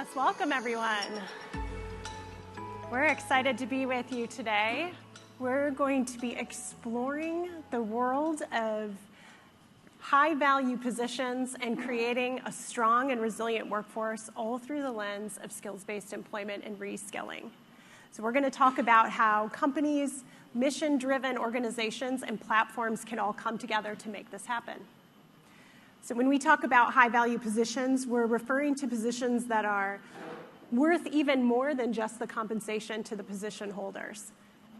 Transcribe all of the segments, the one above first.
Yes, welcome everyone. We're excited to be with you today. We're going to be exploring the world of high-value positions and creating a strong and resilient workforce all through the lens of skills-based employment and reskilling. So we're going to talk about how companies, mission-driven organizations, and platforms can all come together to make this happen. So when we talk about high-value positions, we're referring to positions that are worth even more than just the compensation to the position holders.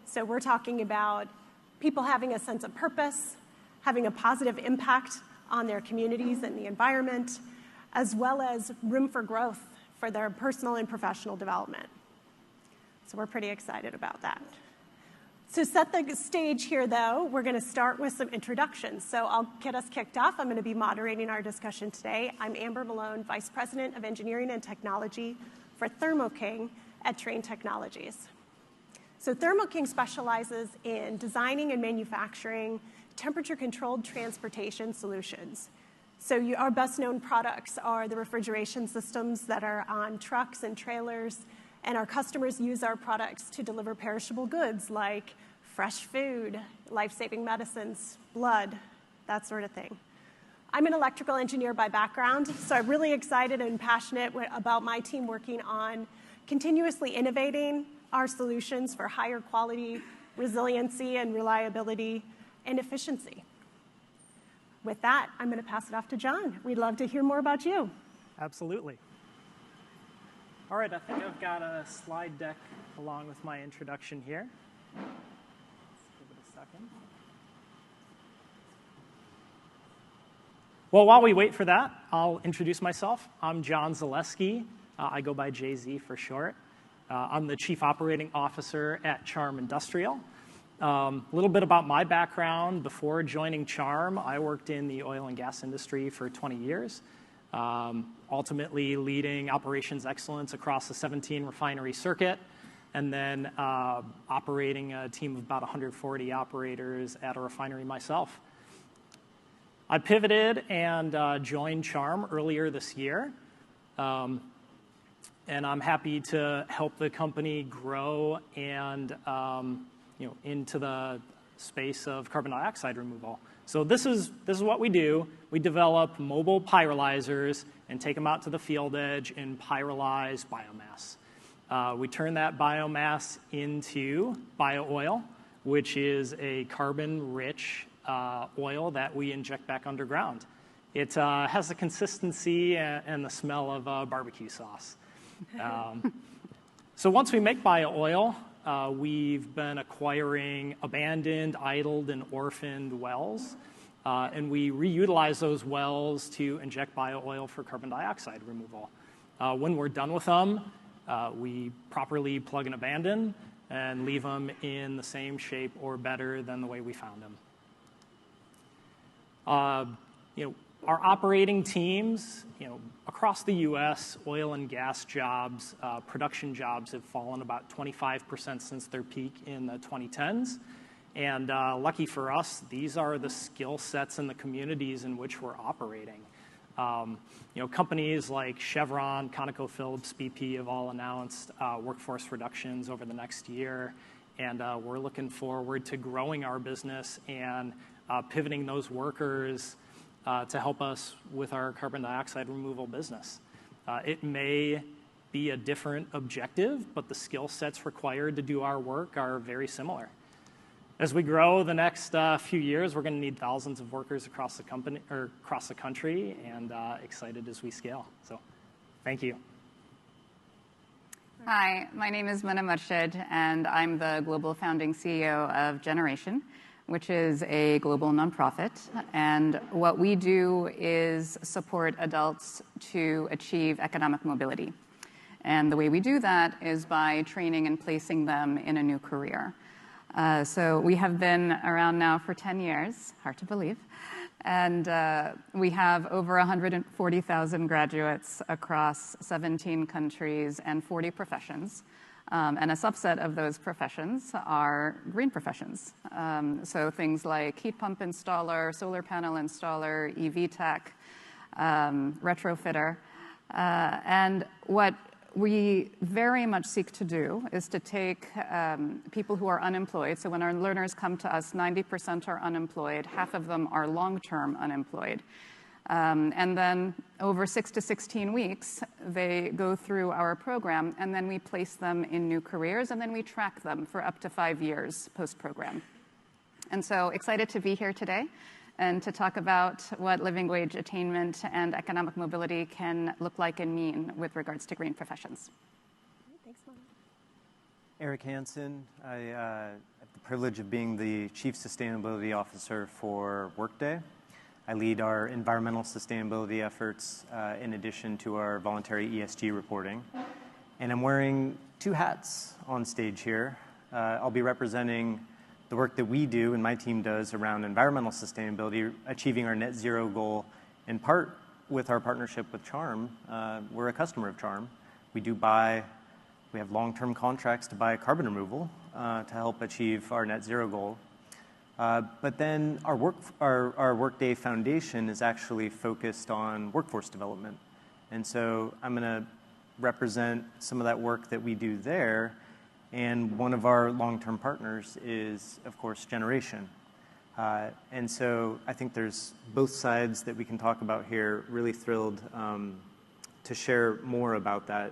So we're talking about people having a sense of purpose, having a positive impact on their communities and the environment, as well as room for growth for their personal and professional development. So we're pretty excited about that. To set the stage here, though, we're going to start with some introductions. So I'll get us kicked off. I'm going to be moderating our discussion today. I'm Amber Malone, Vice President of Engineering and Technology for Thermo King at Trane Technologies. So Thermo King specializes in designing and manufacturing temperature-controlled transportation solutions. So our best-known products are the refrigeration systems that are on trucks and trailers, and our customers use our products to deliver perishable goods like fresh food, life-saving medicines, blood, that sort of thing. I'm an electrical engineer by background, so I'm really excited and passionate about my team working on continuously innovating our solutions for higher quality, resiliency, and reliability, and efficiency. With that, I'm going to pass it off to John. We'd love to hear more about you. Absolutely. All right, I think I've got a slide deck along with my introduction here. Let's give it a second. Well, while we wait for that, I'll introduce myself. I'm John Zaleski. I go by JZ for short. I'm the Chief Operating Officer at Charm Industrial. A little bit about my background. Before joining Charm, I worked in the oil and gas industry for 20 years. Ultimately leading operations excellence across the 17 refinery circuit, and then operating a team of about 140 operators at a refinery myself. I pivoted and joined Charm earlier this year, and I'm happy to help the company grow and into the space of carbon dioxide removal. So this is what we do. We develop mobile pyrolyzers and take them out to the field edge and pyrolyze biomass. We turn that biomass into bio-oil, which is a carbon-rich oil that we inject back underground. It has the consistency and the smell of barbecue sauce. So once we make bio-oil, we've been acquiring abandoned, idled, and orphaned wells, and we reutilize those wells to inject bio-oil for carbon dioxide removal. When we're done with them, we properly plug and abandon and leave them in the same shape or better than the way we found them. Our operating teams, across the U.S., oil and gas jobs, production jobs have fallen about 25% since their peak in the 2010s. And lucky for us, these are the skill sets in the communities in which we're operating. Companies like Chevron, ConocoPhillips, BP have all announced workforce reductions over the next year. And we're looking forward to growing our business and pivoting those workers to help us with our carbon dioxide removal business. It may be a different objective, but the skill sets required to do our work are very similar. As we grow the next few years, we're going to need thousands of workers across the company or across the country, and excited as we scale. So, thank you. Hi, my name is Mona Murshid, and I'm the global founding CEO of Generation, which is a global nonprofit. And what we do is support adults to achieve economic mobility. And the way we do that is by training and placing them in a new career. So we have been around now for 10 years, hard to believe. And we have over 140,000 graduates across 17 countries and 40 professions. And a subset of those professions are green professions. So things like heat pump installer, solar panel installer, EV tech, retrofitter. And what we very much seek to do is to take people who are unemployed. So when our learners come to us, 90% are unemployed, half of them are long-term unemployed. And then over 6 to 16 weeks, they go through our program, and then we place them in new careers, and then we track them for up to 5 years post-program. And so excited to be here today and to talk about what living wage attainment and economic mobility can look like and mean with regards to green professions. Thanks, Mona. Eric Hansen. I have the privilege of being the Chief Sustainability Officer for Workday. I lead our environmental sustainability efforts in addition to our voluntary ESG reporting. And I'm wearing 2 hats on stage here. I'll be representing the work that we do and my team does around environmental sustainability, achieving our net zero goal, in part with our partnership with Charm. We're a customer of Charm. We have long-term contracts to buy carbon removal to help achieve our net zero goal. But then our Workday Foundation is actually focused on workforce development. And so I'm going to represent some of that work that we do there. And one of our long-term partners is, of course, Generation. And so I think there's both sides that we can talk about here. Really thrilled to share more about that.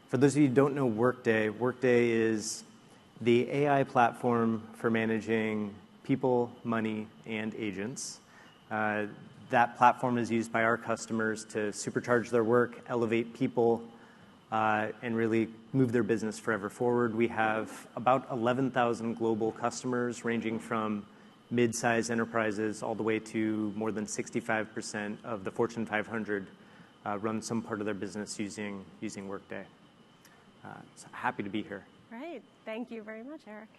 For those of you who don't know Workday, Workday is the AI platform for managing people, money, and agents. That platform is used by our customers to supercharge their work, elevate people, and really move their business forever forward. We have about 11,000 global customers, ranging from mid-sized enterprises all the way to more than 65% of the Fortune 500 run some part of their business using Workday. So happy to be here. Great. Thank you very much, Eric.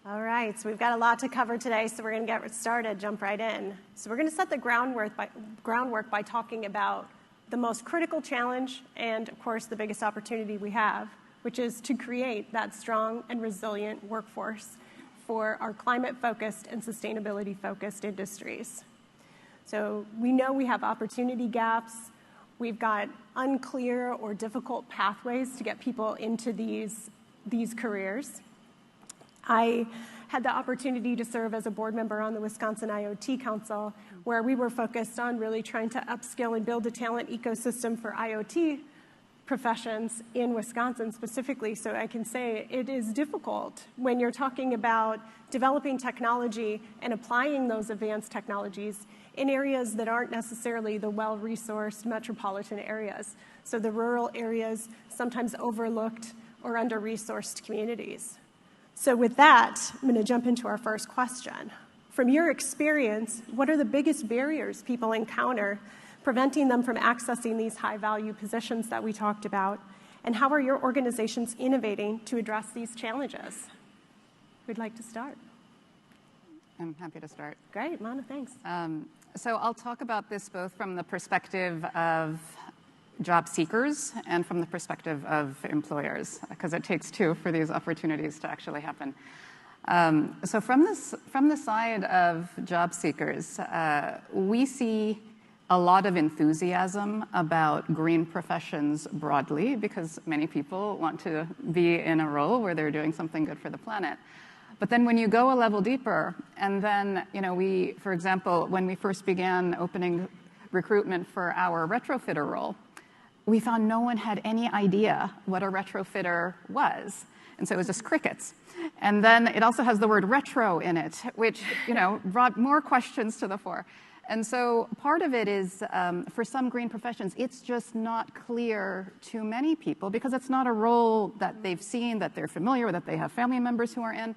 All right, so we've got a lot to cover today, so we're going to get started, jump right in. So we're going to set the groundwork by talking about the most critical challenge and, of course, the biggest opportunity we have, which is to create that strong and resilient workforce for our climate-focused and sustainability-focused industries. So we know we have opportunity gaps. We've got unclear or difficult pathways to get people into these careers. I had the opportunity to serve as a board member on the Wisconsin IoT Council, where we were focused on really trying to upskill and build a talent ecosystem for IoT professions in Wisconsin specifically. So I can say it is difficult when you're talking about developing technology and applying those advanced technologies in areas that aren't necessarily the well-resourced metropolitan areas. So the rural areas, sometimes overlooked or under-resourced communities. So with that, I'm going to jump into our first question. From your experience, what are the biggest barriers people encounter preventing them from accessing these high-value positions that we talked about? And how are your organizations innovating to address these challenges? Who'd like to start? I'm happy to start. Great, Mona, thanks. So I'll talk about this both from the perspective of job seekers and from the perspective of employers, because it takes 2 for these opportunities to actually happen. So from the side of job seekers, we see a lot of enthusiasm about green professions broadly, because many people want to be in a role where they're doing something good for the planet. But then when you go a level deeper, and then, we, for example, when we first began opening recruitment for our retrofitter role, we found no one had any idea what a retrofitter was. And so it was just crickets. And then it also has the word retro in it, which, brought more questions to the fore. And so part of it is, for some green professions, it's just not clear to many people because it's not a role that they've seen, that they're familiar with, that they have family members who are in.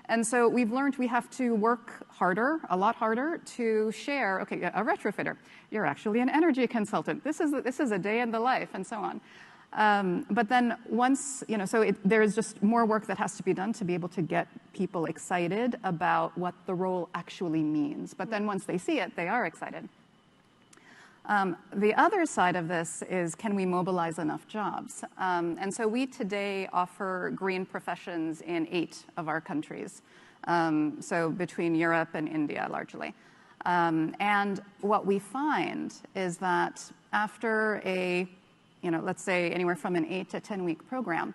And so we've learned we have to work harder, a lot harder, to share, okay, a retrofitter, you're actually an energy consultant. This is a day in the life, and so on. But then once, there's just more work that has to be done to be able to get people excited about what the role actually means. But then once they see it, they are excited. The other side of this is, can we mobilize enough jobs? And so we today offer green professions in 8 of our countries, so between Europe and India largely. And what we find is that after a let's say anywhere from an 8 to 10-week program,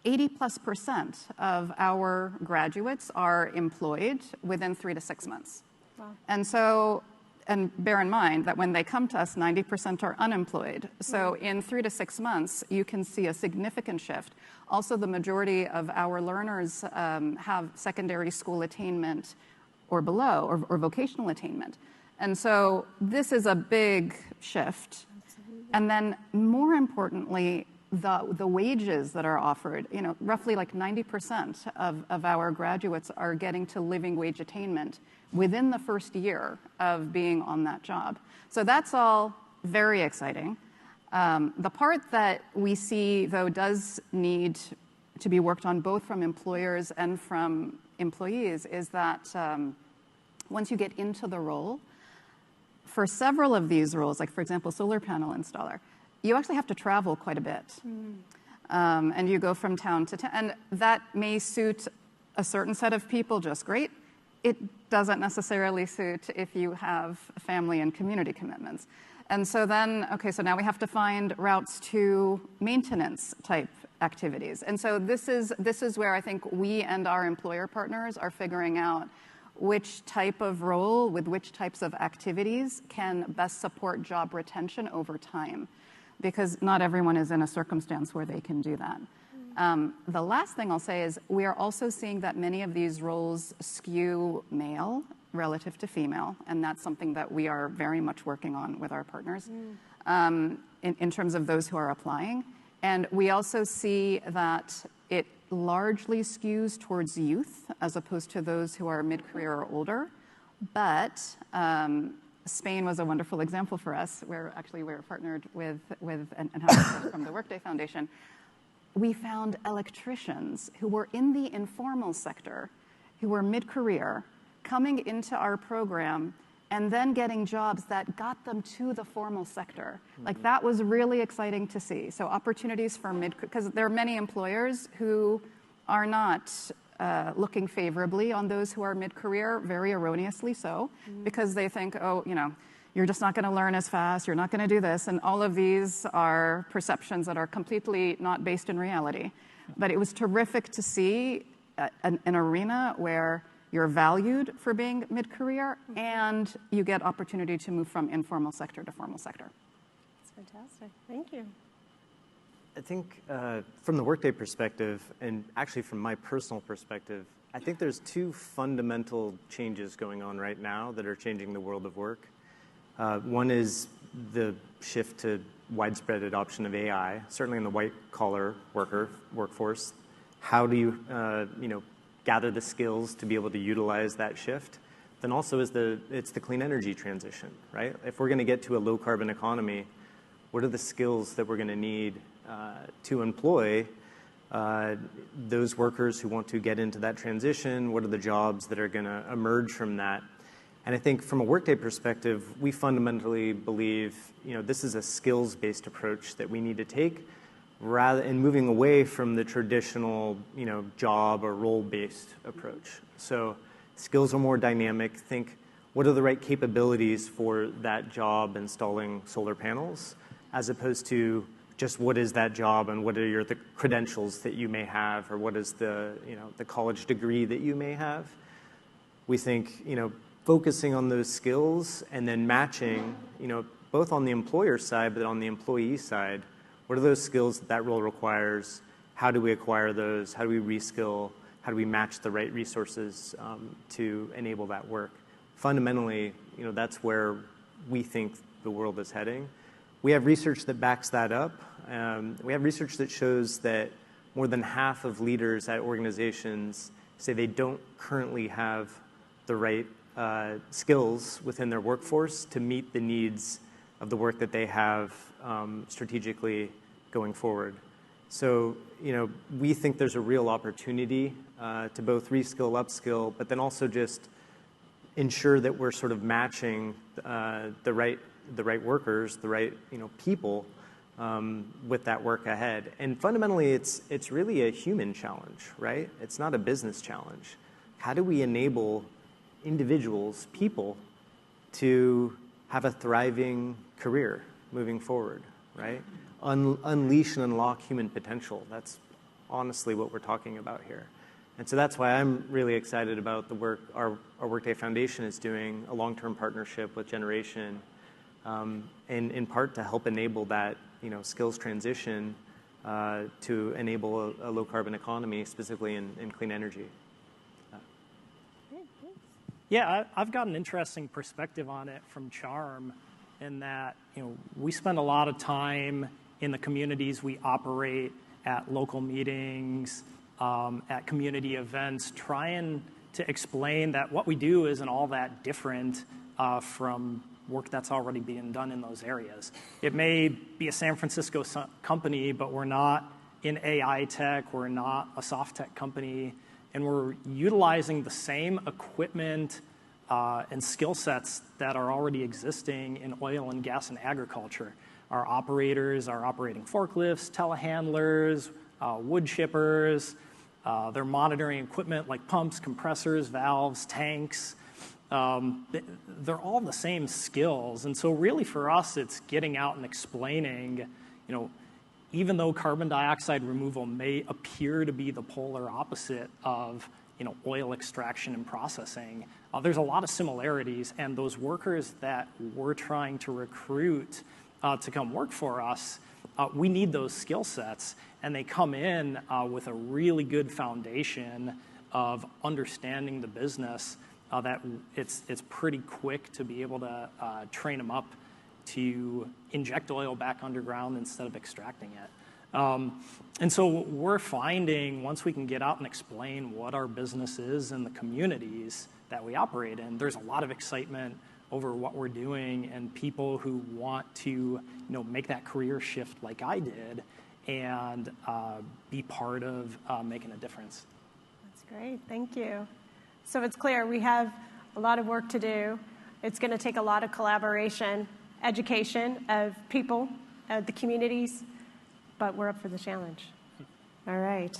80+% of our graduates are employed within 3 to 6 months. Wow. And bear in mind that when they come to us, 90% are unemployed. So in 3 to 6 months, you can see a significant shift. Also, the majority of our learners have secondary school attainment or below, or vocational attainment. And so this is a big shift. Absolutely. And then more importantly, the wages that are offered, roughly like 90% of our graduates are getting to living wage attainment within the first year of being on that job. So that's all very exciting. The part that we see, though, does need to be worked on both from employers and from employees is that once you get into the role, for several of these roles, like for example, solar panel installer, you actually have to travel quite a bit. And you go from town to town. And that may suit a certain set of people just great. It doesn't necessarily suit if you have family and community commitments. And so then, okay, so now we have to find routes to maintenance type activities. And so this is where I think we and our employer partners are figuring out which type of role with which types of activities can best support job retention over time, because not everyone is in a circumstance where they can do that. The last thing I'll say is we are also seeing that many of these roles skew male relative to female, and that's something that we are very much working on with our partners in terms of those who are applying. And we also see that it largely skews towards youth as opposed to those who are mid-career or older. But Spain was a wonderful example for us, where actually we're partnered with and have support from the Workday Foundation. We found electricians who were in the informal sector, who were mid-career, coming into our program and then getting jobs that got them to the formal sector. Like, that was really exciting to see. So opportunities for because there are many employers who are not looking favorably on those who are mid-career, very erroneously so, because they think, oh, you're just not going to learn as fast, you're not going to do this, and all of these are perceptions that are completely not based in reality. But it was terrific to see an arena where you're valued for being mid-career, and you get opportunity to move from informal sector to formal sector. That's fantastic. Thank you. I think from the Workday perspective, and actually from my personal perspective, I think there's two fundamental changes going on right now that are changing the world of work. One is the shift to widespread adoption of AI, certainly in the white-collar workforce. How do you, gather the skills to be able to utilize that shift? Then also it's the clean energy transition, right? If we're going to get to a low-carbon economy, what are the skills that we're going to need to employ those workers who want to get into that transition? What are the jobs that are going to emerge from that? And I think from a Workday perspective, we fundamentally believe, this is a skills-based approach that we need to take, rather than moving away from the traditional, job or role-based approach. So skills are more dynamic. Think, what are the right capabilities for that job installing solar panels, as opposed to just what is that job and what are the credentials that you may have, or what is the college degree that you may have. We think, focusing on those skills and then matching, both on the employer side, but on the employee side, what are those skills that role requires? How do we acquire those? How do we reskill? How do we match the right resources to enable that work? Fundamentally, that's where we think the world is heading. We have research that backs that up. We have research that shows that more than half of leaders at organizations say they don't currently have the right skills within their workforce to meet the needs of the work that they have strategically going forward. So, we think there's a real opportunity to both reskill, upskill, but then also just ensure that we're sort of matching the right workers, the right people with that work ahead. And fundamentally, it's really a human challenge, right? It's not a business challenge. How do we enable individuals, people, to have a thriving career moving forward, right? unleash and unlock human potential. That's honestly what we're talking about here. And so that's why I'm really excited about the work our Workday Foundation is doing, a long-term partnership with Generation, in part to help enable that skills transition to enable a low-carbon economy, specifically in clean energy. Yeah, I've got an interesting perspective on it from Charm, in that we spend a lot of time in the communities we operate, at local meetings, at community events, trying to explain that what we do isn't all that different from work that's already being done in those areas. It may be a San Francisco company, but we're not in AI tech, we're not a soft tech company, and we're utilizing the same equipment and skill sets that are already existing in oil and gas and agriculture. Our operators are operating forklifts, telehandlers, wood chippers. They're monitoring equipment like pumps, compressors, valves, tanks. They're all the same skills. And so really for us, it's getting out and explaining, even though carbon dioxide removal may appear to be the polar opposite of oil extraction and processing, there's a lot of similarities. And those workers that we're trying to recruit to come work for us, we need those skill sets. And they come in with a really good foundation of understanding the business, that it's pretty quick to be able to train them up to inject oil back underground instead of extracting it. And so we're finding, once we can get out and explain what our business is in the communities that we operate in, there's a lot of excitement over what we're doing, and people who want to make that career shift like I did and be part of making a difference. That's great. Thank you. So it's clear we have a lot of work to do. It's going to take a lot of collaboration, education of people, of the communities, but we're up for the challenge. All right.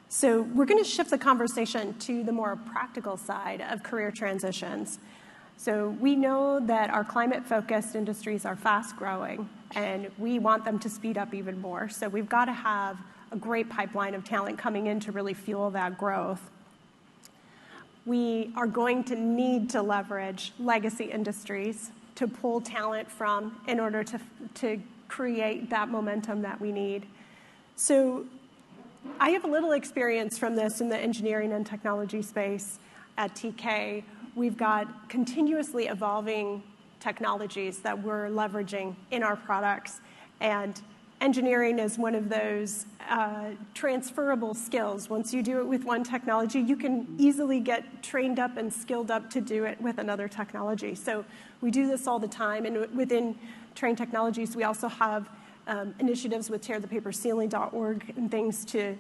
So we're going to shift the conversation to the more practical side of career transitions. So we know that our climate-focused industries are fast-growing, and we want them to speed up even more. So we've got to have a great pipeline of talent coming in to really fuel that growth. We are going to need to leverage legacy industries to pull talent from in order to create that momentum that we need. So I have a little experience from this in the engineering and technology space at TK. We've got continuously evolving technologies that we're leveraging in our products, and engineering is one of those transferable skills. Once you do it with one technology, you can easily get trained up and skilled up to do it with another technology. So we do this all the time, and within Train Technologies, we also have initiatives with tearthepaperceiling.org and things to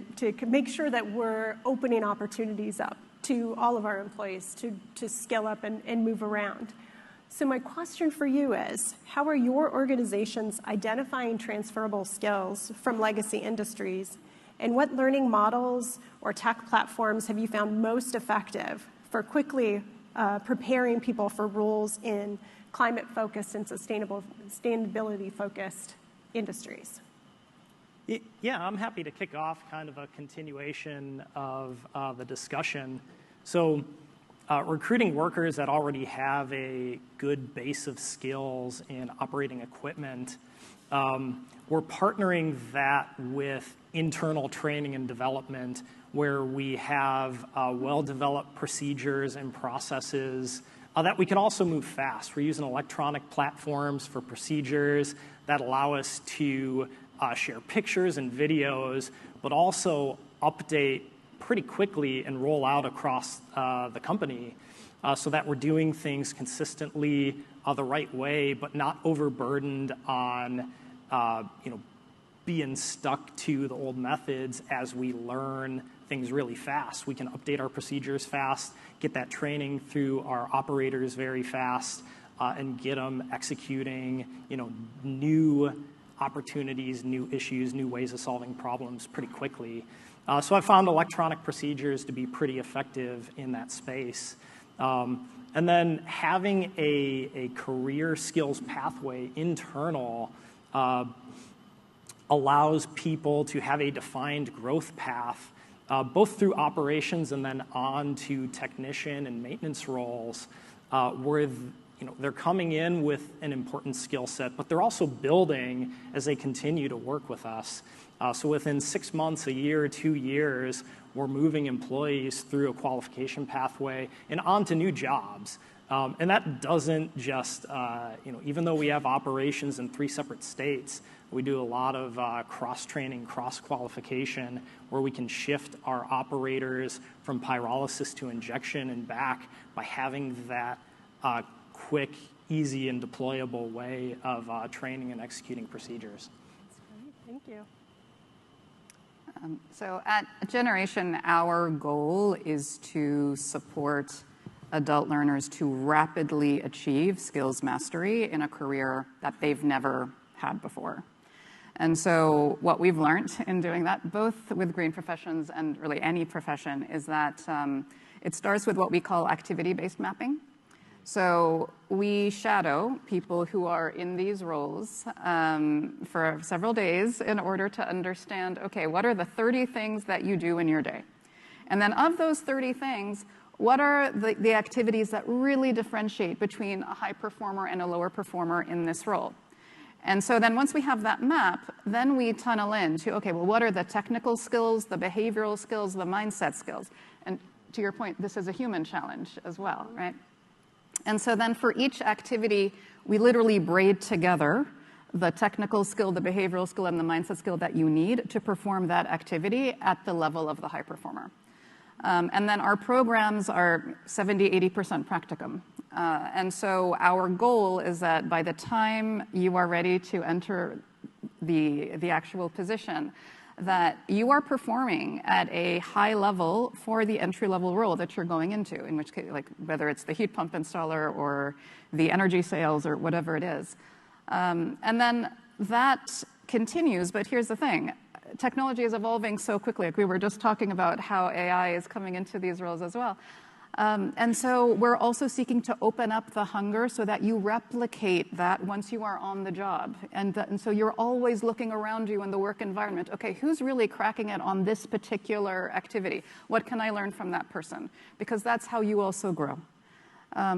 make sure that we're opening opportunities up to all of our employees to skill up and move around. So my question for you is, how are your organizations identifying transferable skills from legacy industries? And what learning models or tech platforms have you found most effective for quickly preparing people for roles in climate-focused and sustainability-focused industries? Yeah, I'm happy to kick off kind of a continuation of the discussion. So recruiting workers that already have a good base of skills in operating equipment, we're partnering that with internal training and development, where we have well-developed procedures and processes that we can also move fast. We're using electronic platforms for procedures that allow us to share pictures and videos, but also update pretty quickly and roll out across the company so that we're doing things consistently the right way, but not overburdened on being stuck to the old methods as we learn things really fast. We can update our procedures fast, get that training through our operators very fast, and get them executing new opportunities, new issues, new ways of solving problems pretty quickly. So I found electronic procedures to be pretty effective in that space. And then having a career skills pathway internal allows people to have a defined growth path, both through operations and then on to technician and maintenance roles, where they're coming in with an important skill set, but they're also building as they continue to work with us. So within 6 months, a year, 2 years, we're moving employees through a qualification pathway and on to new jobs. And that doesn't just, even though we have operations in 3 separate states, we do a lot of cross-training, cross-qualification, where we can shift our operators from pyrolysis to injection and back by having that quick, easy, and deployable way of training and executing procedures. That's great. Thank you. So at Generation, our goal is to support adult learners to rapidly achieve skills mastery in a career that they've never had before. And so what we've learned in doing that, both with green professions and really any profession, is that it starts with what we call activity-based mapping. So we shadow people who are in these roles for several days in order to understand, okay, what are the 30 things that you do in your day? And then of those 30 things, what are the activities that really differentiate between a high performer and a lower performer in this role? And so then once we have that map, then we tunnel into, okay, well, what are the technical skills, the behavioral skills, the mindset skills? And to your point, this is a human challenge as well, right? And so then for each activity, we literally braid together the technical skill, the behavioral skill, and the mindset skill that you need to perform that activity at the level of the high performer. And then our programs are 70, 80% practicum. And so our goal is that by the time you are ready to enter the actual position, that you are performing at a high level for the entry-level role that you're going into, in which case, like whether it's the heat pump installer or the energy sales or whatever it is. And then that continues, but here's the thing. Technology is evolving so quickly. Like we were just talking about how AI is coming into these roles as well. And so we're also seeking to open up the hunger so that you replicate that once you are on the job. And so you're always looking around you in the work environment. Okay, who's really cracking it on this particular activity? What can I learn from that person? Because that's how you also grow.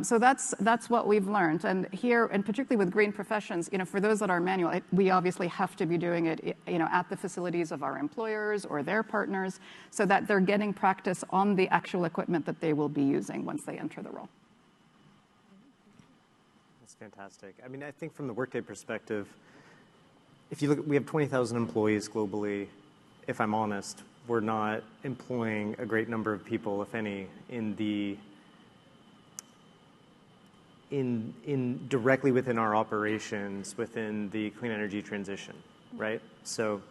So that's what we've learned. And here, and particularly with green professions, for those that are manual, we obviously have to be doing it, at the facilities of our employers or their partners, so that they're getting practice on the actual equipment that they will be using once they enter the role. That's fantastic. I mean, I think from the Workday perspective, if you look, we have 20,000 employees globally. If I'm honest, we're not employing a great number of people, if any, in directly within our operations, within the clean energy transition, right? So,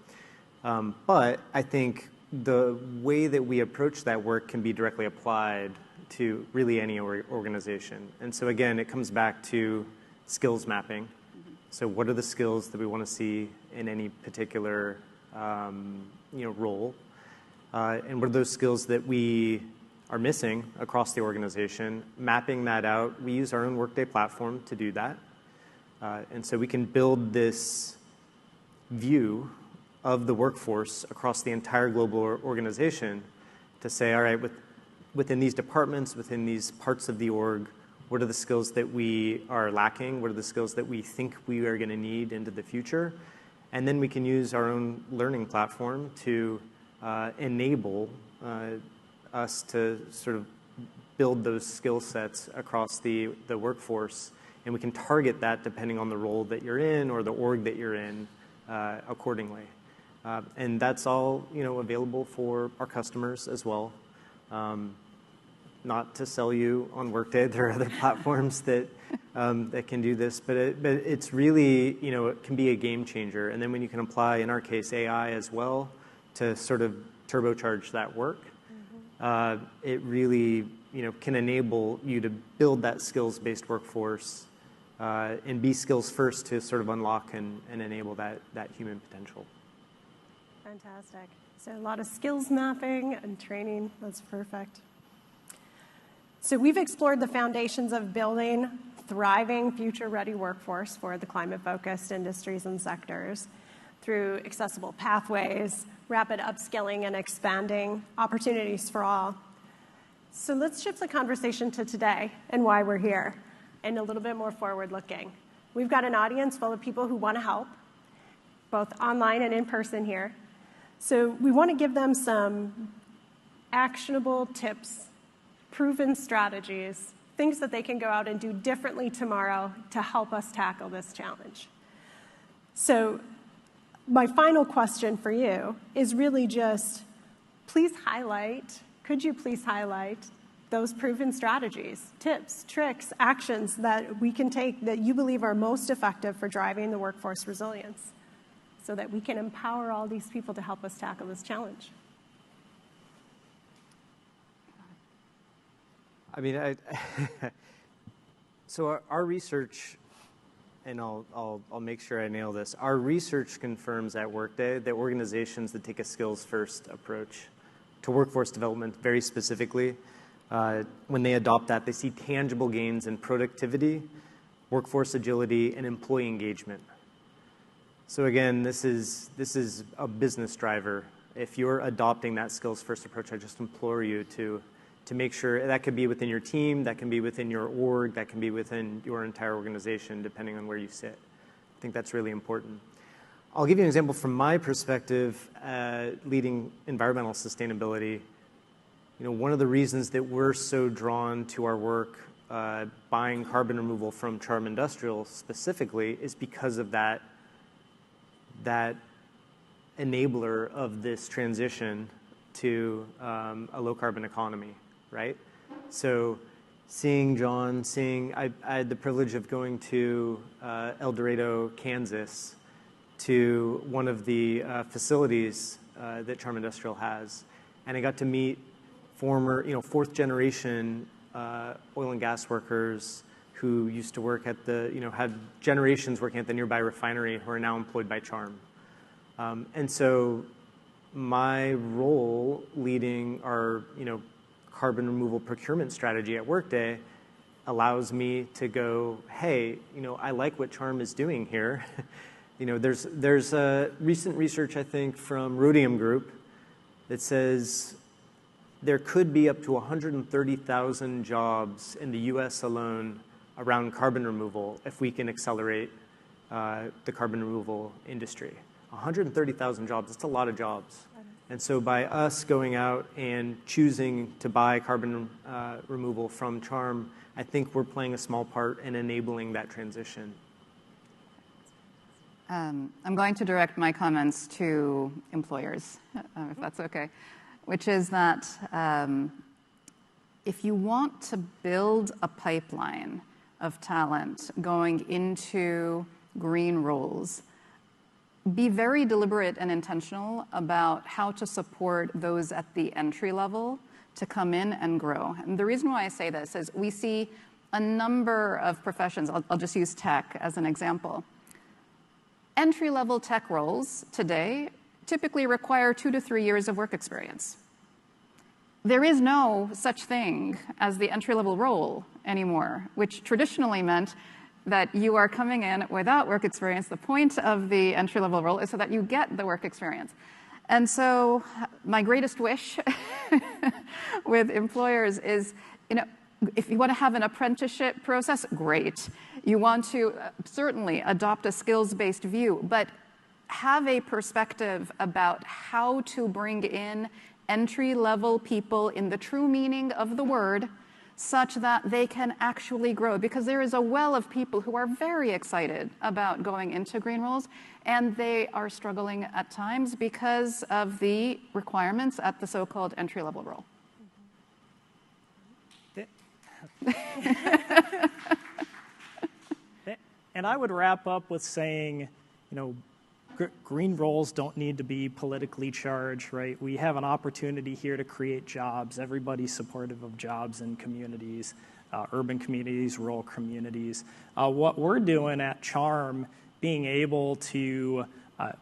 but I think the way that we approach that work can be directly applied to really any organization. And so again, it comes back to skills mapping. So what are the skills that we want to see in any particular role? And what are those skills that we are missing across the organization, mapping that out. We use our own Workday platform to do that. And so we can build this view of the workforce across the entire global organization to say, all right, within these departments, within these parts of the org, what are the skills that we are lacking? What are the skills that we think we are going to need into the future? And then we can use our own learning platform to enable us to sort of build those skill sets across the workforce, and we can target that depending on the role that you're in or the org that you're in accordingly. And that's all available for our customers as well. Not to sell you on Workday, there are other platforms that that can do this, but it's really it can be a game changer. And then when you can apply, in our case, AI as well to sort of turbocharge that work. It really, can enable you to build that skills-based workforce and be skills first to sort of unlock and enable that human potential. Fantastic. So a lot of skills mapping and training. That's perfect. So we've explored the foundations of building thriving, future-ready workforce for the climate-focused industries and sectors. through accessible pathways, rapid upskilling and expanding, opportunities for all. So let's shift the conversation to today and why we're here, and a little bit more forward-looking. We've got an audience full of people who want to help, both online and in person here. So we want to give them some actionable tips, proven strategies, things that they can go out and do differently tomorrow to help us tackle this challenge. So my final question for you is really just, could you please highlight those proven strategies, tips, tricks, actions that we can take that you believe are most effective for driving the workforce resilience so that we can empower all these people to help us tackle this challenge? I mean, so our research, and I'll make sure I nail this. Our research confirms at Workday that organizations that take a skills-first approach to workforce development, very specifically, when they adopt that, they see tangible gains in productivity, workforce agility, and employee engagement. So again, this is a business driver. If you're adopting that skills-first approach, I just implore you to make sure that could be within your team, that can be within your org, that can be within your entire organization, depending on where you sit. I think that's really important. I'll give you an example from my perspective, leading environmental sustainability. One of the reasons that we're so drawn to our work buying carbon removal from Charm Industrial specifically is because of that enabler of this transition to a low-carbon economy, right? So seeing John, I had the privilege of going to El Dorado, Kansas, to one of the facilities that Charm Industrial has, and I got to meet former, fourth-generation oil and gas workers who used to work at had generations working at the nearby refinery who are now employed by Charm. And so my role leading our, carbon removal procurement strategy at Workday allows me to go, hey, I like what Charm is doing here. There's recent research, I think, from Rhodium Group that says there could be up to 130,000 jobs in the U.S. alone around carbon removal if we can accelerate the carbon removal industry. 130,000 jobs, that's a lot of jobs. And so by us going out and choosing to buy carbon removal from Charm, I think we're playing a small part in enabling that transition. I'm going to direct my comments to employers, if that's okay, which is that if you want to build a pipeline of talent going into green roles, be very deliberate and intentional about how to support those at the entry level to come in and grow. And the reason why I say this is we see a number of professions. I'll just use tech as an example. Entry-level tech roles today typically require 2 to 3 years of work experience. There is no such thing as the entry-level role anymore, which traditionally meant that you are coming in without work experience. The point of the entry-level role is so that you get the work experience. And so my greatest wish with employers is, if you want to have an apprenticeship process, great. You want to certainly adopt a skills-based view, but have a perspective about how to bring in entry-level people in the true meaning of the word, such that they can actually grow. Because there is a well of people who are very excited about going into green roles, and they are struggling at times because of the requirements at the so-called entry-level role. And I would wrap up with saying, green roles don't need to be politically charged, right? We have an opportunity here to create jobs. Everybody's supportive of jobs in communities, urban communities, rural communities. What we're doing at Charm, being able to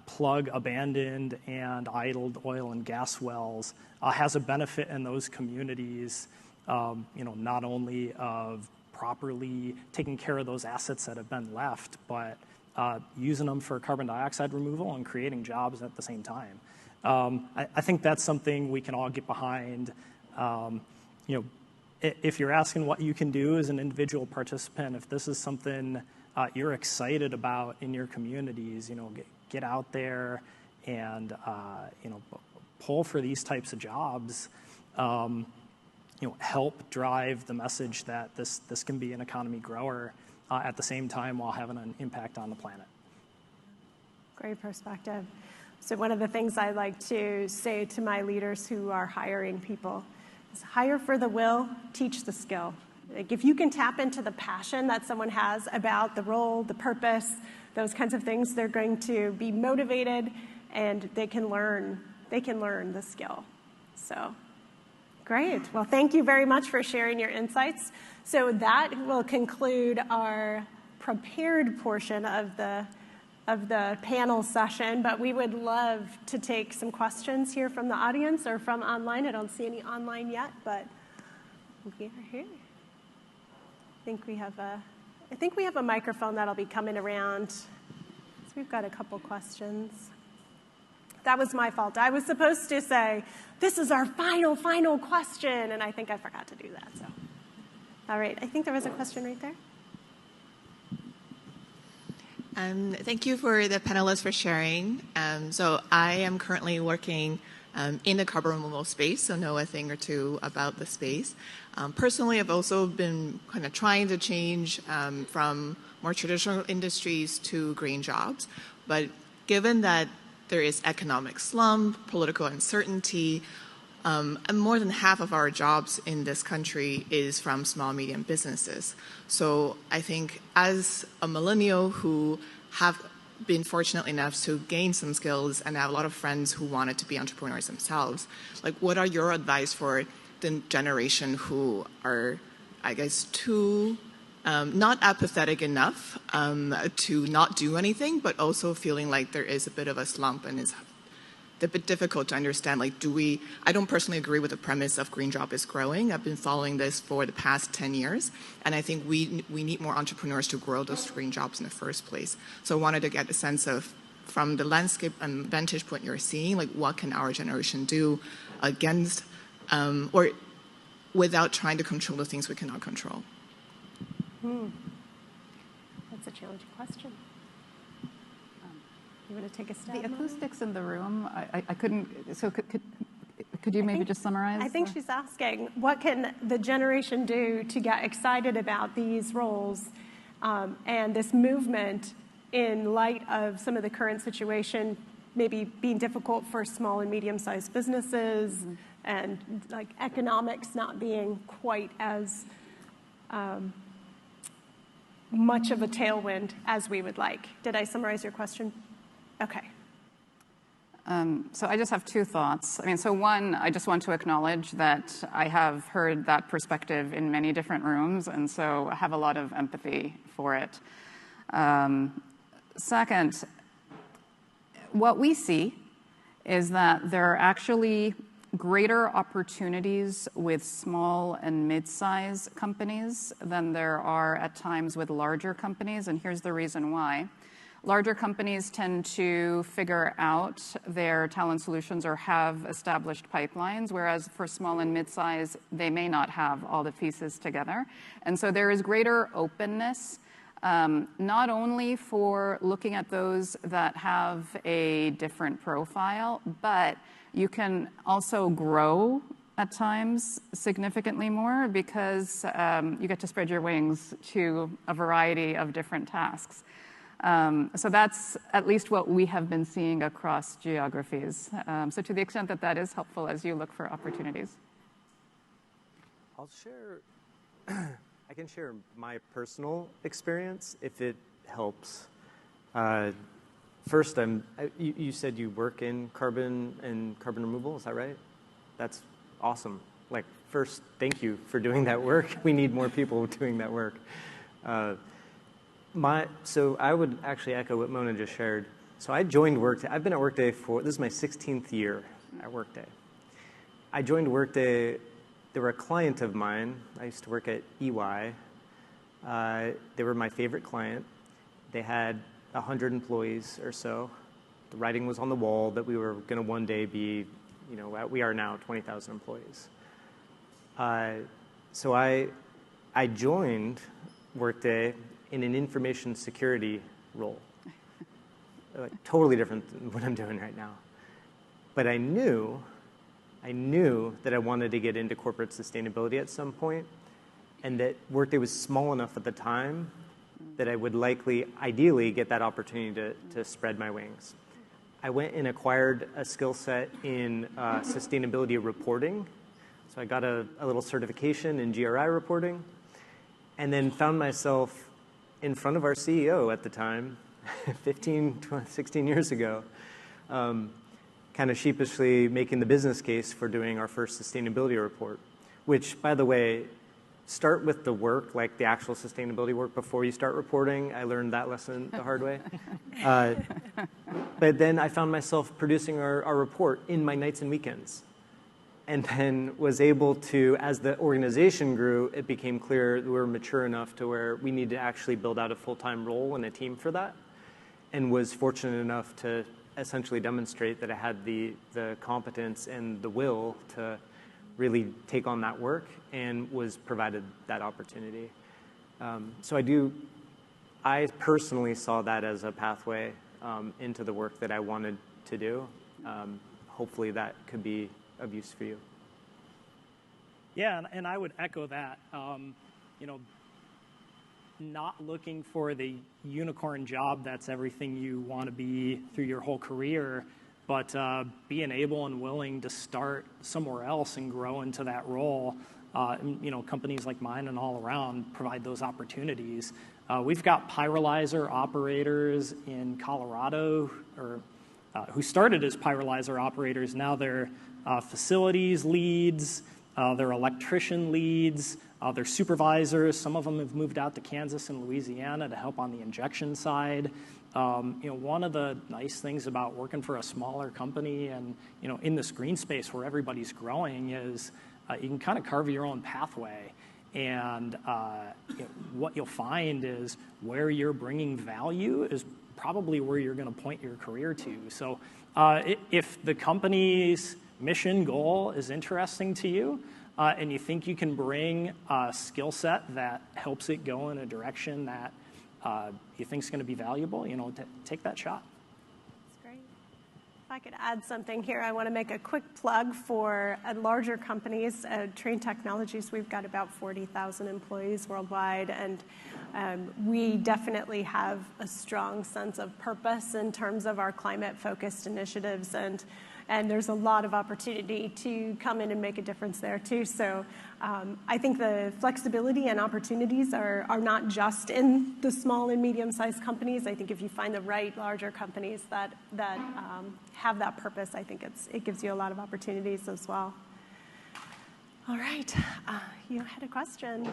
plug abandoned and idled oil and gas wells, has a benefit in those communities, not only of properly taking care of those assets that have been left, but using them for carbon dioxide removal and creating jobs at the same time. I think that's something we can all get behind. If you're asking what you can do as an individual participant, if this is something you're excited about in your communities, get out there and pull for these types of jobs. Help drive the message that this can be an economy grower at the same time while having an impact on the planet. Great perspective. So one of the things I like to say to my leaders who are hiring people is hire for the will, teach the skill. Like if you can tap into the passion that someone has about the role, the purpose, those kinds of things, they're going to be motivated and they can learn the skill. So great. Well, thank you very much for sharing your insights. So that will conclude our prepared portion of the panel session, but we would love to take some questions here from the audience or from online. I don't see any online yet, but we are here. I think we have a microphone that'll be coming around. So we've got a couple questions. That was my fault. I was supposed to say, this is our final question, and I think I forgot to do that. So, all right, I think there was a question right there. Thank you for the panelists for sharing. So I am currently working in the carbon removal space, so know a thing or two about the space. Personally, I've also been kind of trying to change from more traditional industries to green jobs. But given that there is economic slump, political uncertainty, and more than half of our jobs in this country is from small, medium businesses. So I think as a millennial who have been fortunate enough to gain some skills and have a lot of friends who wanted to be entrepreneurs themselves, like what are your advice for the generation who are, I guess, too not apathetic enough to not do anything, but also feeling like there is a bit of a slump and it's a bit difficult to understand, like, I don't personally agree with the premise of green job is growing. I've been following this for the past 10 years, and I think we need more entrepreneurs to grow those green jobs in the first place. So I wanted to get a sense of, from the landscape and vantage point you're seeing, like, what can our generation do against, or without trying to control the things we cannot control? That's a challenging question. You want to take a stab? The acoustics in the room, I couldn't, so could you maybe just summarize? I think she's asking, what can the generation do to get excited about these roles and this movement in light of some of the current situation, maybe being difficult for small and medium-sized businesses and like economics not being quite as much of a tailwind as we would like. Did I summarize your question? Okay. So I just have two thoughts. I mean, so one, I just want to acknowledge that I have heard that perspective in many different rooms, and so I have a lot of empathy for it. Second, what we see is that there are actually greater opportunities with small and mid-size companies than there are at times with larger companies, and here's the reason why. Larger companies tend to figure out their talent solutions or have established pipelines, whereas for small and mid-size, they may not have all the pieces together. And so there is greater openness, not only for looking at those that have a different profile, but you can also grow at times significantly more because you get to spread your wings to a variety of different tasks. So that's at least what we have been seeing across geographies. So to the extent that that is helpful as you look for opportunities. I'll share, I can share my personal experience if it helps. First, you said you work in carbon removal, is that right? That's awesome. Like, first, thank you for doing that work. We need more people doing that work. So I would actually echo what Mona just shared. So I joined Workday. I've been at Workday this is my 16th year at Workday. I joined Workday. They were a client of mine. I used to work at EY. They were my favorite client. They had 100 employees or so. The writing was on the wall that we were going to one day be, we are now 20,000 employees. So I joined Workday in an information security role, like totally different than what I'm doing right now. But I knew that I wanted to get into corporate sustainability at some point, and that Workday was small enough at the time that I would ideally get that opportunity to spread my wings. I went and acquired a skill set in sustainability reporting. So I got a little certification in GRI reporting, and then found myself in front of our CEO at the time, 16 years ago, kind of sheepishly making the business case for doing our first sustainability report, which, by the way, start with the work, like the actual sustainability work, before you start reporting. I learned that lesson the hard way. But then I found myself producing our report in my nights and weekends. And then was able to, as the organization grew, it became clear that we were mature enough to where we need to actually build out a full-time role and a team for that. And was fortunate enough to essentially demonstrate that I had the competence and the will to really take on that work, and was provided that opportunity. So I personally saw that as a pathway into the work that I wanted to do. Hopefully that could be of use for you. Yeah, and I would echo that. Not looking for the unicorn job that's everything you want to be through your whole career, but being able and willing to start somewhere else and grow into that role. Companies like mine and all around provide those opportunities. We've got pyrolyzer operators in Colorado, who started as pyrolyzer operators. Now they're facilities leads, they're electrician leads, they're supervisors. Some of them have moved out to Kansas and Louisiana to help on the injection side. One of the nice things about working for a smaller company and in this green space where everybody's growing is you can kind of carve your own pathway. And what you'll find is where you're bringing value is probably where you're going to point your career to. So if the company's mission goal is interesting to you, and you think you can bring a skill set that helps it go in a direction that you think is going to be valuable, take that shot. That's great. If I could add something here, I want to make a quick plug for larger companies. Trane Technologies, we've got about 40,000 employees worldwide, and we definitely have a strong sense of purpose in terms of our climate-focused initiatives, and there's a lot of opportunity to come in and make a difference there too. So I think the flexibility and opportunities are not just in the small and medium-sized companies. I think if you find the right larger companies that have that purpose, I think it gives you a lot of opportunities as well. All right, you had a question.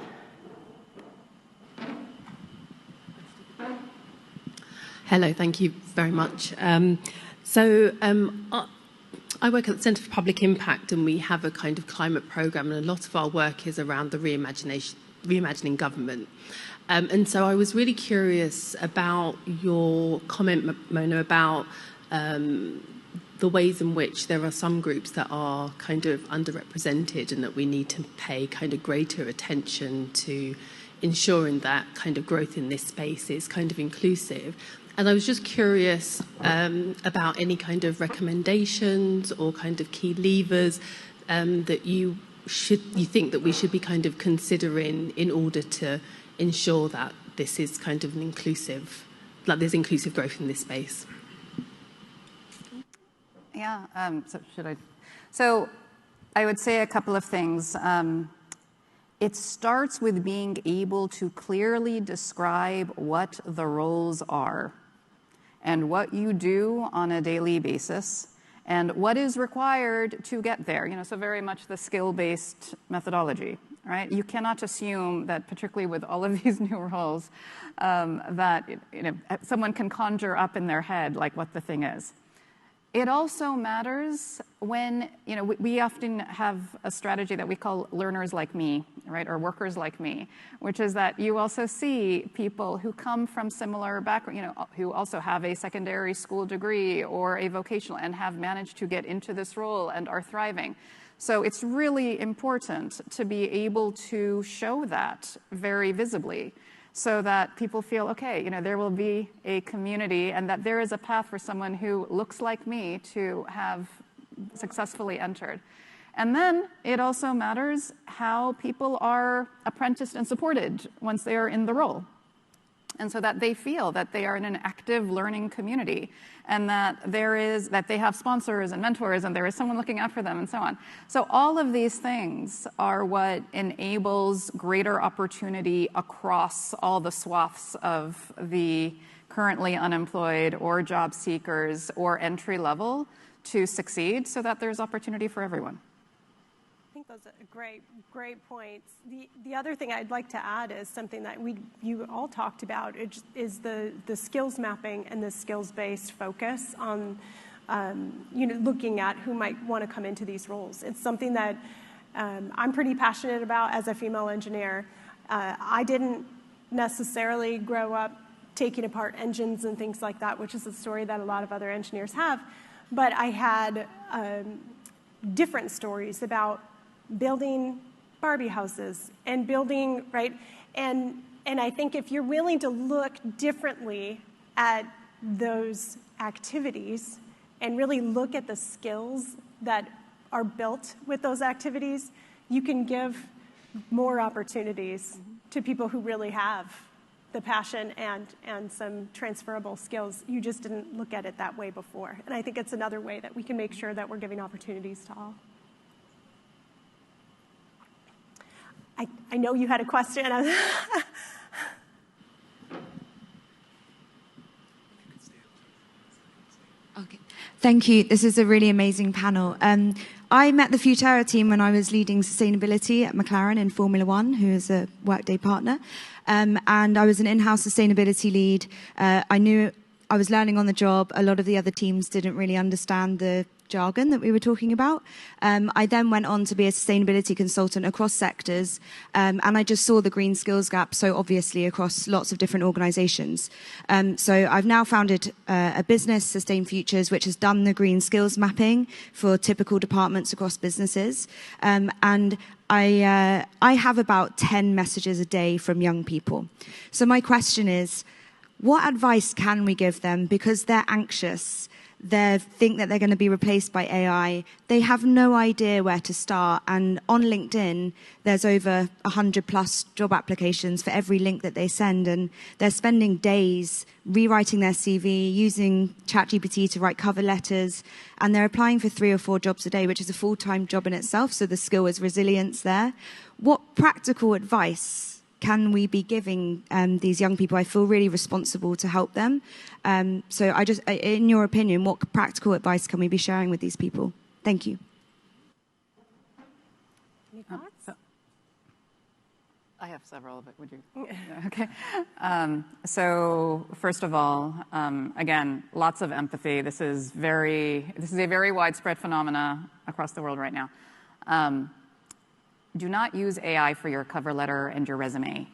Hello, thank you very much. I work at the Centre for Public Impact, and we have a kind of climate programme, and a lot of our work is around the reimagining government. And so I was really curious about your comment, Mona, about the ways in which there are some groups that are kind of underrepresented, and that we need to pay kind of greater attention to ensuring that kind of growth in this space is kind of inclusive. And I was just curious about any kind of recommendations or kind of key levers that you think that we should be kind of considering in order to ensure that this is kind of there's inclusive growth in this space. Yeah. So I would say a couple of things. It starts with being able to clearly describe what the roles are and what you do on a daily basis and what is required to get there. So very much the skill-based methodology, right? You cannot assume that, particularly with all of these new roles, that someone can conjure up in their head like what the thing is. It also matters when, we often have a strategy that we call learners like me, right, or workers like me, which is that you also see people who come from similar background, who also have a secondary school degree or a vocational and have managed to get into this role and are thriving. So it's really important to be able to show that very visibly, so that people feel, okay, there will be a community and that there is a path for someone who looks like me to have successfully entered. And then it also matters how people are apprenticed and supported once they are in the role. And so that they feel that they are in an active learning community, and that they have sponsors and mentors, and there is someone looking out for them, and so on. So all of these things are what enables greater opportunity across all the swaths of the currently unemployed or job seekers or entry level to succeed, so that there's opportunity for everyone. I think those are great points. The other thing I'd like to add is something that you all talked about, is the skills mapping and the skills-based focus on looking at who might want to come into these roles. It's something that I'm pretty passionate about as a female engineer. I didn't necessarily grow up taking apart engines and things like that, which is a story that a lot of other engineers have. But I had different stories about building Barbie houses and building, right? And I think if you're willing to look differently at those activities and really look at the skills that are built with those activities, you can give more opportunities to people who really have the passion and some transferable skills. You just didn't look at it that way before. And I think it's another way that we can make sure that we're giving opportunities to all. I know you had a question. Okay. Thank you. This is a really amazing panel. I met the Futerra team when I was leading sustainability at McLaren in Formula One, who is a Workday partner. And I was an in-house sustainability lead. I knew I was learning on the job. A lot of the other teams didn't really understand the jargon that we were talking about. I then went on to be a sustainability consultant across sectors, and I just saw the green skills gap so obviously across lots of different organizations. So I've now founded a business, Sustain Futures, which has done the green skills mapping for typical departments across businesses. And I have about 10 messages a day from young people. So my question is, what advice can we give them? Because they're anxious. They think that they're going to be replaced by AI. They have no idea where to start. And on LinkedIn, there's over 100+ job applications for every link that they send. And they're spending days rewriting their CV, using ChatGPT to write cover letters. And they're applying for 3 or 4 jobs a day, which is a full-time job in itself. So the skill is resilience there. What practical advice can we be giving these young people? I feel really responsible to help them. So in your opinion, what practical advice can we be sharing with these people? Thank you. Any thoughts? I have several, but would you? Okay. So first of all, again, lots of empathy. This is a very widespread phenomena across the world right now. Do not use AI for your cover letter and your resume.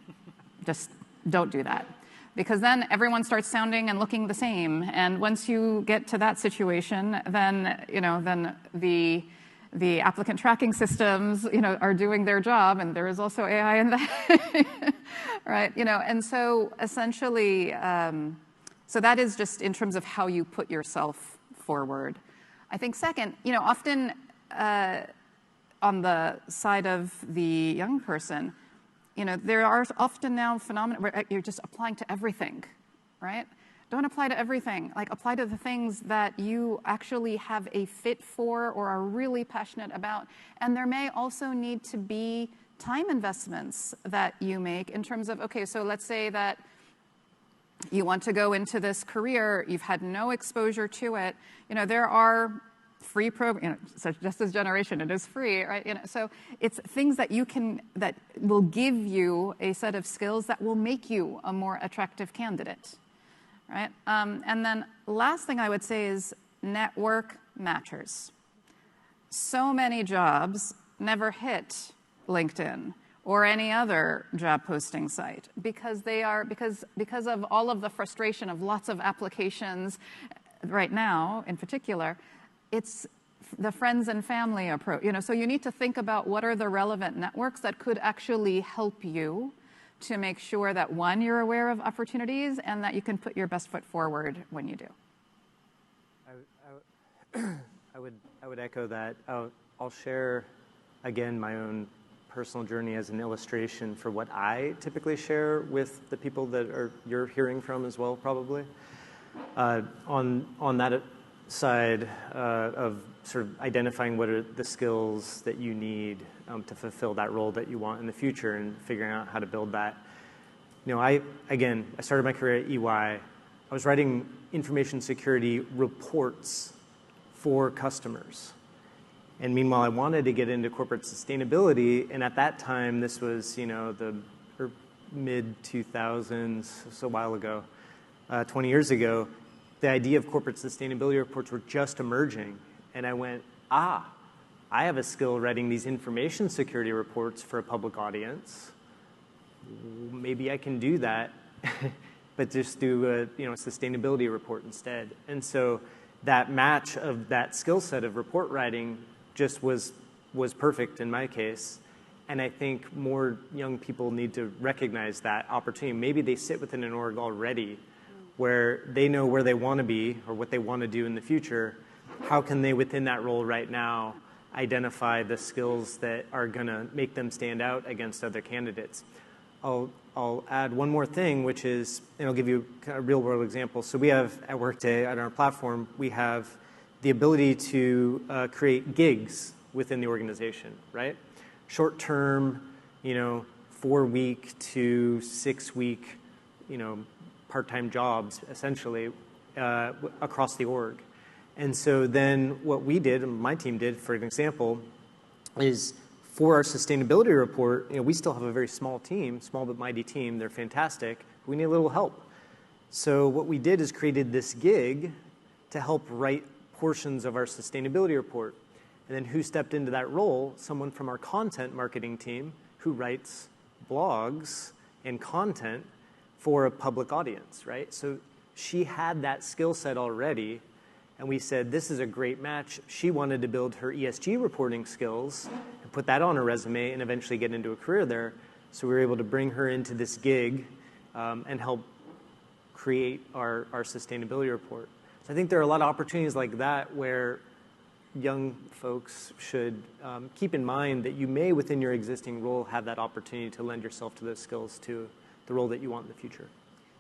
Just don't do that. Because then everyone starts sounding and looking the same. And once you get to that situation, then, then the applicant tracking systems, are doing their job, and there is also AI in that, right? And so essentially, so that is just in terms of how you put yourself forward. I think second, often, on the side of the young person, there are often now phenomena where you're just applying to everything, right? Don't apply to everything. Like, apply to the things that you actually have a fit for or are really passionate about. And there may also need to be time investments that you make in terms of, okay, so let's say that you want to go into this career, you've had no exposure to it. There are free program, so just as generation, it is free, right? So it's things that that will give you a set of skills that will make you a more attractive candidate, right? And then last thing I would say is network matters. So many jobs never hit LinkedIn or any other job posting site, because because of all of the frustration of lots of applications right now in particular. It's the friends and family approach. So you need to think about what are the relevant networks that could actually help you to make sure that, one, you're aware of opportunities and that you can put your best foot forward when you do. I would echo that. I'll share again my own personal journey as an illustration for what I typically share with the people that you're hearing from as well, probably. On that side of sort of identifying what are the skills that you need to fulfill that role that you want in the future and figuring out how to build that. I started my career at EY. I was writing information security reports for customers. And meanwhile, I wanted to get into corporate sustainability, and at that time, this was, the mid-2000s, so a while ago, 20 years ago, the idea of corporate sustainability reports were just emerging. And I went, I have a skill writing these information security reports for a public audience. Maybe I can do that, but just do a sustainability report instead. And so that match of that skill set of report writing just was perfect in my case. And I think more young people need to recognize that opportunity. Maybe they sit within an org already where they know where they want to be or what they want to do in the future. How can they, within that role right now, identify the skills that are going to make them stand out against other candidates? I'll add one more thing, which is, and I'll give you a real-world example. So we have, at Workday, on our platform, we have the ability to create gigs within the organization, right? Short-term, 4-week to 6-week, part-time jobs, essentially, across the org. And so then what we did, and my team did, for an example, is for our sustainability report, we still have a very small team, small but mighty team. They're fantastic. We need a little help. So what we did is created this gig to help write portions of our sustainability report. And then who stepped into that role? Someone from our content marketing team who writes blogs and content for a public audience, right? So she had that skill set already, and we said, this is a great match. She wanted to build her ESG reporting skills and put that on her resume and eventually get into a career there. So we were able to bring her into this gig and help create our sustainability report. So I think there are a lot of opportunities like that where young folks should keep in mind that you may, within your existing role, have that opportunity to lend yourself to those skills to the role that you want in the future.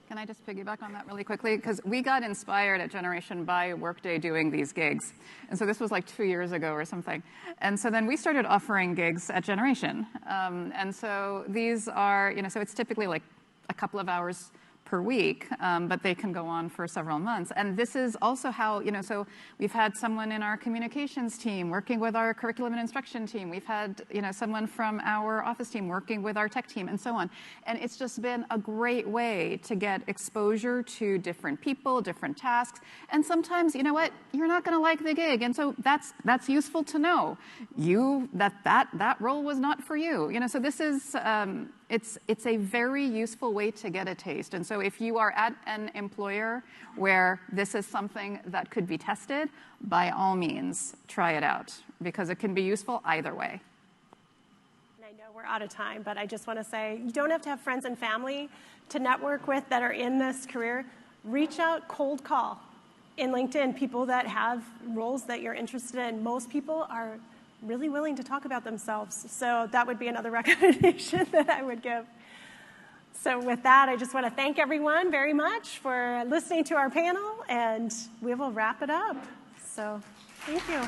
Can I just piggyback on that really quickly? Because we got inspired at Generation by Workday doing these gigs. And so this was like 2 years ago or something. And so then we started offering gigs at Generation. And so these are, so it's typically like a couple of hours per week, but they can go on for several months. And this is also how, so we've had someone in our communications team working with our curriculum and instruction team. We've had, someone from our office team working with our tech team and so on. And it's just been a great way to get exposure to different people, different tasks. And sometimes, you're not going to like the gig. And so that's useful to know. That role was not for you. So this is, it's a very useful way to get a taste. And so if you are at an employer where this is something that could be tested, by all means, try it out, because it can be useful either way. And I know we're out of time, but I just want to say, you don't have to have friends and family to network with that are in this career. Reach out, cold call in LinkedIn, people that have roles that you're interested in. Most people are really willing to talk about themselves. So that would be another recommendation that I would give. So with that, I just want to thank everyone very much for listening to our panel, and we will wrap it up. So thank you.